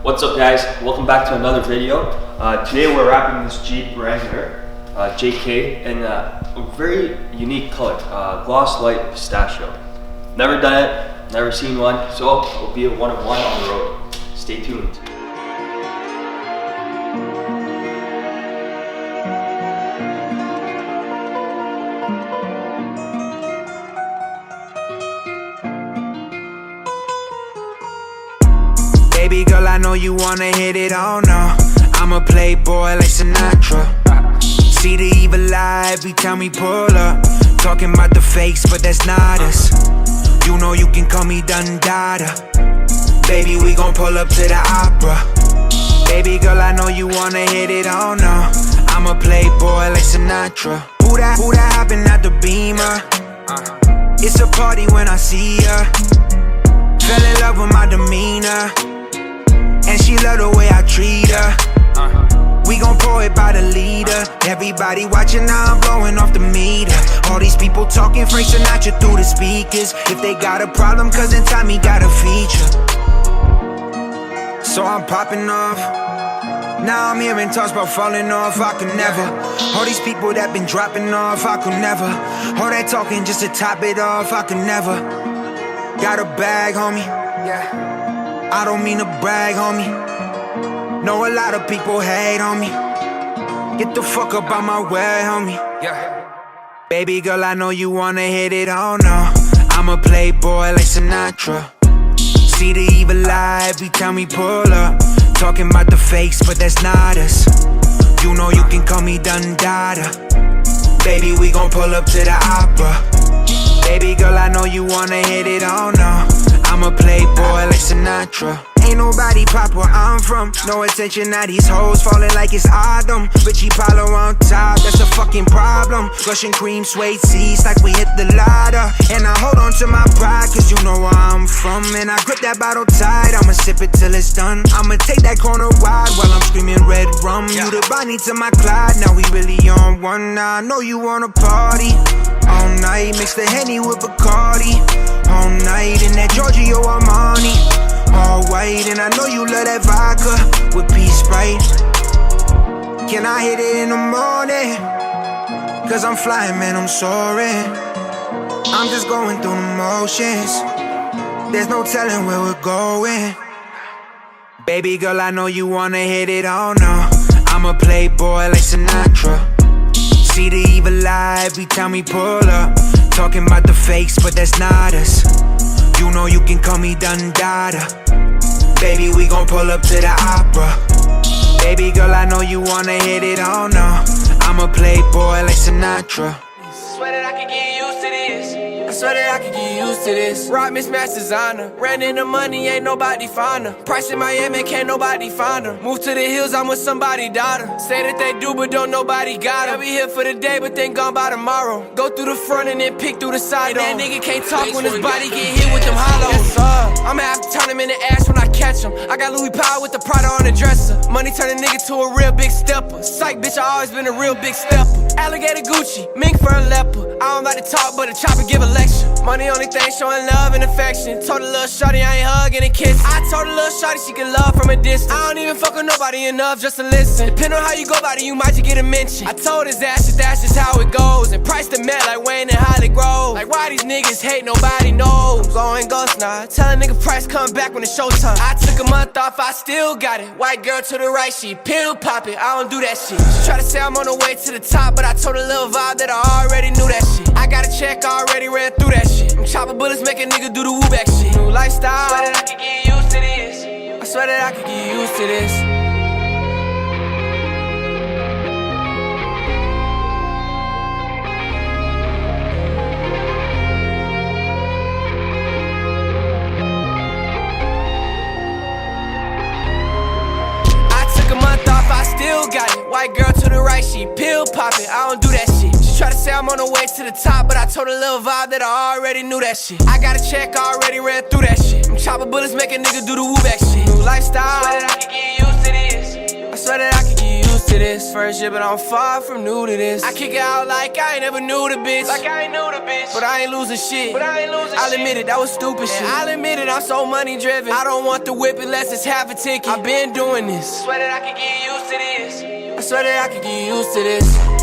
What's up guys, welcome back to another video. Today we're wrapping this Jeep Wrangler JK in a very unique color, Gloss Light Pistachio. Never done it, never seen one, so it'll be a one of one on the road. Stay tuned. Baby girl, I know you wanna hit it, oh no. I'm a playboy like Sinatra. See the evil eye every time we pull up. Talking about the fakes, but that's not us. You know you can call me Dundada. Baby, we gon' pull up to the opera. Baby girl, I know you wanna hit it, oh no. I'm a playboy like Sinatra. Who that hopping out the Beamer? It's a party when I see ya. Fell in love with my demeanor, and she love the way I treat her. We gon' pour it by the leader. Everybody watching now, I'm blowing off the meter. All these people talking Frank Sinatra through the speakers. If they got a problem, cause in time he got a feature. So I'm popping off. Now I'm hearing talks about falling off. I could never. All these people that been dropping off, I could never. All that talking just to top it off, I could never. Got a bag, homie. Yeah. I don't mean to brag, homie. Know a lot of people hate on me. Get the fuck up out my way, homie. Yeah. Baby girl, I know you wanna hit it, oh no. I'm a playboy like Sinatra. See the evil eye every time we pull up. Talking about the fakes, but that's not us. You know you can call me Dundada. Baby, we gon' pull up to the opera. Baby girl, I know you wanna hit it, oh no. I'm a playboy like Sinatra. Ain't nobody pop where I'm from. No attention, now these hoes falling like it's autumn. Richie Palo on top, that's a fucking problem. Russian cream, suede seats like we hit the ladder. And I hold on to my pride, cause you know where I'm from. And I grip that bottle tight, I'ma sip it till it's done. I'ma take that corner wide while I'm screaming red rum. You the Bonnie to my Clyde, now we really on one. Now I know you wanna party all night, mix the Henny with Bacardi. All night in that Giorgio Armani, all white, and I know you love that vodka with peace Sprite. Can I hit it in the morning? Cause I'm flying, man, I'm soaring. I'm just going through the motions. There's no telling where we're going. Baby girl, I know you wanna hit it, oh no. I'm a playboy like Sinatra. See the evil eye every time we pull up. Talking about the fakes, but that's not us. You know you can call me Dundada. Baby, we gon' pull up to the opera. Baby girl, I know you wanna hit it, oh no. I'm a playboy like Sinatra. Swear that I can get used to this. I swear that I can get used to this. Rock mismatch designer. Ran into money, ain't nobody find her. Price in Miami, can't nobody find her. Move to the hills, I'm with somebody daughter. Say that they do, but don't nobody got her. I'll be here for the day, but then gone by tomorrow. Go through the front and then pick through the side. That nigga can't talk when his body get hit with them hollows. Yes, sir. I'ma have to turn him into ash when I catch him. I got Louis Powell with the Prada on the dresser. Money turn a nigga to a real big stepper. Psych, bitch, I always been a real big stepper. Alligator Gucci, mink for a leopard. I don't like to talk, but a chopper give a lecture. Money only thing showing love and affection. Told a little shorty I ain't hugging and kissing. I told a little shorty she can love from a distance. I don't even fuck with nobody enough just to listen. Depending on how you go about it, you might just get a mention. I told his ass that that's just how it goes. And price the Met like Wayne and Holly Grove. Like why these niggas hate, nobody knows. Going ghost now, tell a nigga price come back when it's showtime. I took a month off, I still got it. White girl to the right, she pill poppin', I don't do that shit. She try to say I'm on the way to the top, but I told a little vibe that I already knew that shit. I got a check, already ran through that shit. I'm chopping bullets, make a nigga do the woo back shit. New lifestyle, I swear that I can get used to this. I swear that I can get used to this. I took a month off, I still got it. White girl to the right, she pill poppin', I don't do that shit. Try to say I'm on the way to the top, but I told a little vibe that I already knew that shit. I got a check, already ran through that shit. I'm chopping bullets, make a nigga do the woo back shit. New lifestyle, I swear that I can get used to this. I swear that I can get used to this. this. First year, but I'm far from new to this. I kick it out like I ain't never knew the bitch. But I ain't losing shit. I'll admit it, that was stupid shit. I'll admit it, I'm so money driven. I don't want the whip unless it's half a ticket. I've been doing this. I swear that I could get used to this. I swear that I could get used to this.